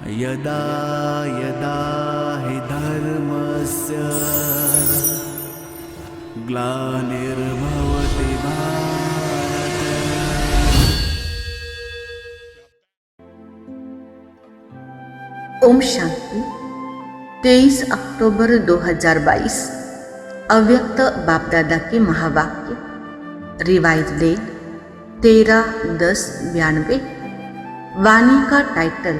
यदा यदा हि धर्मस्य ग्लानिर्भवति भारत। ओम शांति। 23 अक्टूबर 2022 अव्यक्त बाप दादा के महावाक्य रिवाइज डेट 13/10/92। वाणी का टाइटल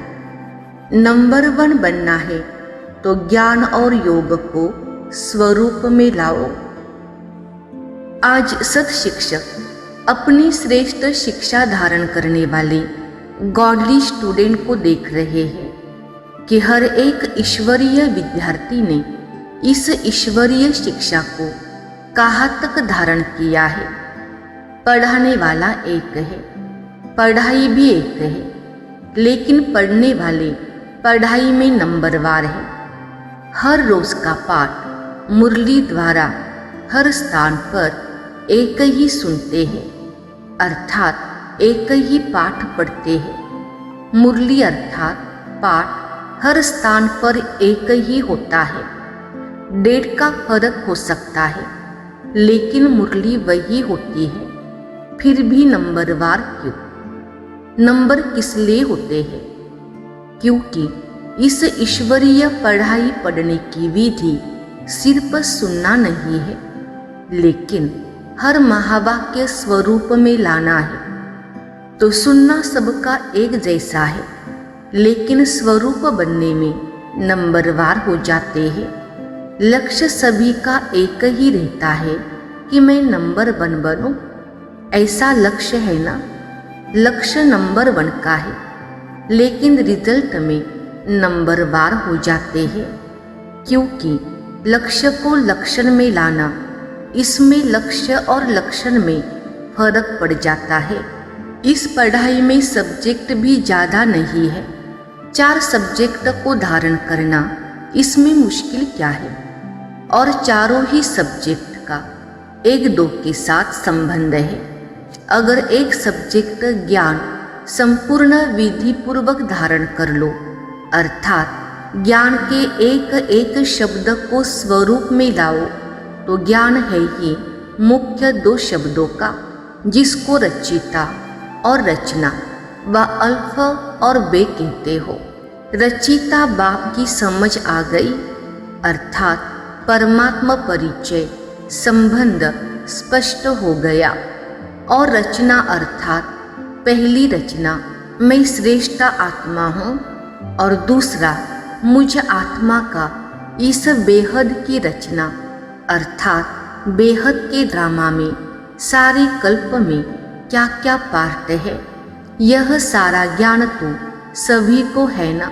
नंबर 1 बनना है तो ज्ञान और योग को स्वरूप में लाओ। आज सत शिक्षक अपनी श्रेष्ठ शिक्षा धारण करने वाले गॉडली स्टूडेंट को देख रहे हैं कि हर एक ईश्वरीय विद्यार्थी ने इस ईश्वरीय शिक्षा को कहाँ तक धारण किया है। पढ़ाने वाला एक है, पढ़ाई भी एक है, लेकिन पढ़ने वाले पढ़ाई में नंबरवार है। हर रोज का पाठ मुरली द्वारा हर स्थान पर एक ही सुनते हैं, अर्थात एक ही पाठ पढ़ते हैं। मुरली अर्थात पाठ हर स्थान पर एक ही होता है। डेट का फर्क हो सकता है, लेकिन मुरली वही होती है। फिर भी नंबरवार क्यों? नंबर किस लिए होते हैं? क्योंकि इस ईश्वरीय पढ़ाई पढ़ने की विधि सिर्फ सुनना नहीं है, लेकिन हर महावाक्य स्वरूप में लाना है। तो सुनना सबका एक जैसा है, लेकिन स्वरूप बनने में नंबरवार हो जाते हैं। लक्ष्य सभी का एक ही रहता है कि मैं नंबर 1 बनूं। ऐसा लक्ष्य है ना? लक्ष्य नंबर 1 का है, लेकिन रिजल्ट में नंबरवार हो जाते हैं। क्योंकि लक्ष्य को लक्षण में लाना, इसमें लक्ष्य और लक्षण में फर्क पड़ जाता है। इस पढ़ाई में सब्जेक्ट भी ज़्यादा नहीं है। 4 सब्जेक्ट को धारण करना इसमें मुश्किल क्या है? और चारों ही सब्जेक्ट का 1-2 के साथ संबंध है। अगर एक सब्जेक्ट ज्ञान संपूर्ण विधि पूर्वक धारण कर लो, अर्थात ज्ञान के एक एक शब्द को स्वरूप में लाओ, तो ज्ञान है ही मुख्य 2 शब्दों का, जिसको रचिता और रचना व अल्फ और बे कहते हो। रचिता बाप की समझ आ गई, अर्थात परमात्मा परिचय संबंध स्पष्ट हो गया। और रचना अर्थात पहली रचना मैं श्रेष्ठ आत्मा हूँ, और दूसरा मुझ आत्मा का इस बेहद की रचना, अर्थात बेहद के ड्रामा में सारे कल्प में क्या क्या पार्ट है। यह सारा ज्ञान तो सभी को है ना,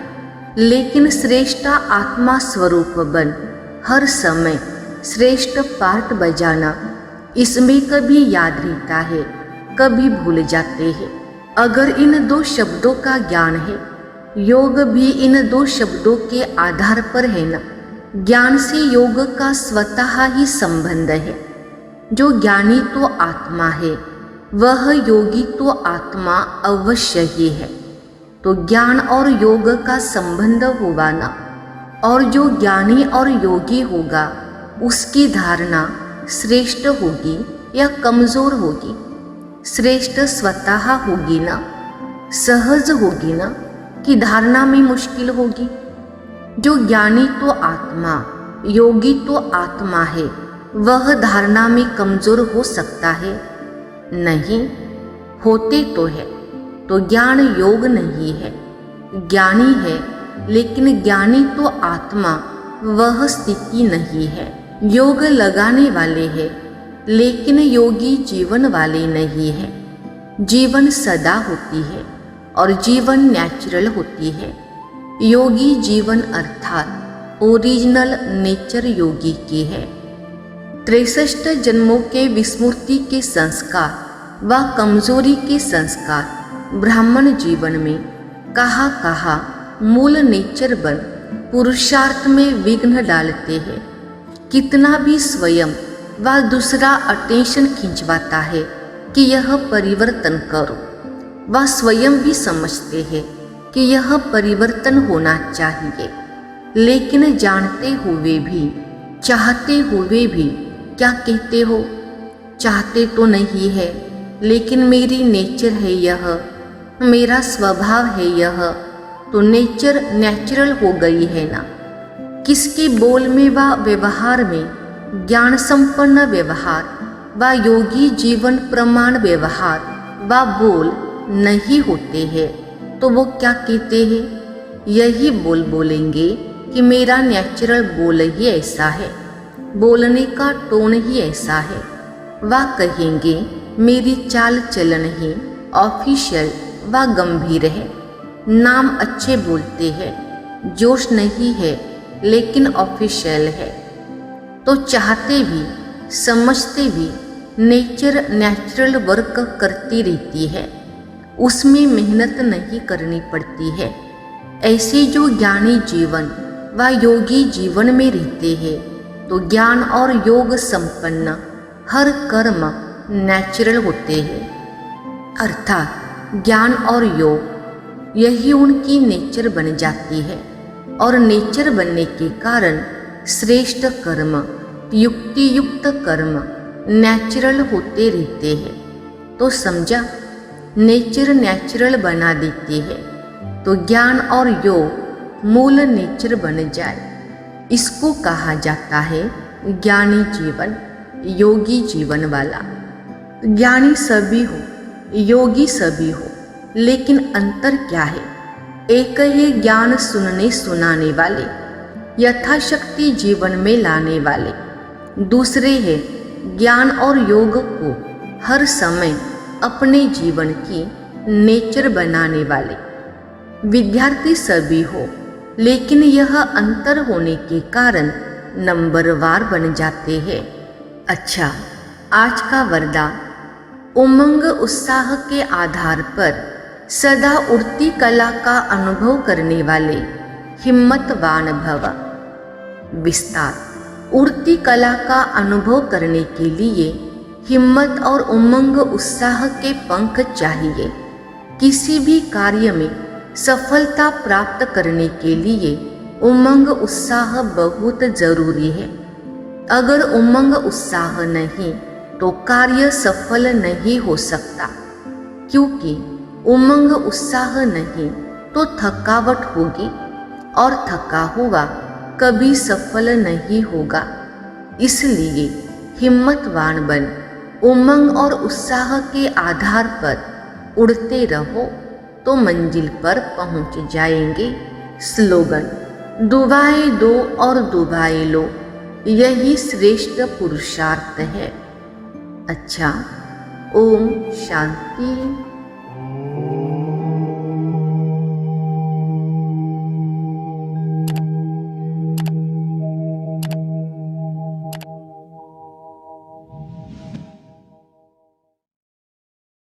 लेकिन श्रेष्ठ आत्मा स्वरूप बन हर समय श्रेष्ठ पार्ट बजाना, इसमें कभी याद रहता है, कभी भूल जाते हैं। अगर इन 2 शब्दों का ज्ञान है, योग भी इन 2 शब्दों के आधार पर है ना। ज्ञान से योग का स्वतः ही संबंध है। जो ज्ञानी तो आत्मा है, वह योगी तो आत्मा अवश्य ही है। तो ज्ञान और योग का संबंध होगा ना, और जो ज्ञानी और योगी होगा उसकी धारणा श्रेष्ठ होगी या कमजोर होगी? श्रेष्ठ स्वतः होगी ना, सहज होगी ना, कि धारणा में मुश्किल होगी? जो ज्ञानी तो आत्मा, योगी तो आत्मा है, वह धारणा में कमजोर हो सकता है? नहीं, होते तो है। तो ज्ञान योग नहीं है, ज्ञानी है, लेकिन ज्ञानी तो आत्मा वह स्थिति नहीं है। योग लगाने वाले हैं, लेकिन योगी जीवन वाले नहीं है। जीवन सदा होती है और जीवन नेचुरल होती है। योगी जीवन अर्थात ओरिजिनल नेचर योगी की है। 63 जन्मों के विस्मृति के संस्कार व कमजोरी के संस्कार ब्राह्मण जीवन में कहाँ मूल नेचर बन पुरुषार्थ में विघ्न डालते हैं। कितना भी स्वयं व दूसरा अटेंशन खिंचवाता है कि यह परिवर्तन करो, वह स्वयं भी समझते हैं कि यह परिवर्तन होना चाहिए, लेकिन जानते हुए भी, चाहते हुए भी क्या कहते हो? चाहते तो नहीं है, लेकिन मेरी नेचर है यह, मेरा स्वभाव है यह, तो नेचर नेचुरल हो गई है ना। किसके बोल में व व्यवहार में ज्ञान संपन्न व्यवहार व योगी जीवन प्रमाण व्यवहार व बोल नहीं होते हैं, तो वो क्या कहते हैं? यही बोल बोलेंगे कि मेरा नेचुरल बोल ही ऐसा है, बोलने का टोन ही ऐसा है। वह कहेंगे मेरी चाल चलन ही ऑफिशियल व गंभीर है, नाम अच्छे बोलते हैं, जोश नहीं है लेकिन ऑफिशियल है। तो चाहते भी समझते भी नेचर नेचुरल वर्क करती रहती है, उसमें मेहनत नहीं करनी पड़ती है। ऐसे जो ज्ञानी जीवन व योगी जीवन में रहते हैं, तो ज्ञान और योग संपन्न हर कर्म नेचुरल होते हैं, अर्थात ज्ञान और योग यही उनकी नेचर बन जाती है। और नेचर बनने के कारण श्रेष्ठ कर्म, युक्ति युक्त कर्म नेचुरल होते रहते हैं। तो समझा, नेचर नेचुरल बना देती है, तो ज्ञान और योग मूल नेचर बन जाए। इसको कहा जाता है ज्ञानी जीवन, योगी जीवन वाला। ज्ञानी सभी हो, योगी सभी हो, लेकिन अंतर क्या है? एक है ज्ञान सुनने सुनाने वाले, यथाशक्ति जीवन में लाने वाले, दूसरे है ज्ञान और योग को हर समय अपने जीवन की नेचर बनाने वाले। विद्यार्थी सभी हो, लेकिन यह अंतर होने के कारण नंबरवार बन जाते हैं। अच्छा, आज का वरदान, उमंग उत्साह के आधार पर सदा उड़ती कला का अनुभव करने वाले हिम्मतवान भव। विस्तार, उड़ती कला का अनुभव करने के लिए हिम्मत और उमंग उत्साह के पंख चाहिए। किसी भी कार्य में सफलता प्राप्त करने के लिए उमंग उत्साह बहुत जरूरी है। अगर उमंग उत्साह नहीं तो कार्य सफल नहीं हो सकता, क्योंकि उमंग उत्साह नहीं तो थकावट होगी और थका हुआ कभी सफल नहीं होगा। इसलिए हिम्मतवान बन उमंग और उत्साह के आधार पर उड़ते रहो तो मंजिल पर पहुंच जाएंगे। स्लोगन, दुआएं दो और दुआएं लो, यही श्रेष्ठ पुरुषार्थ है। अच्छा, ओम शांति।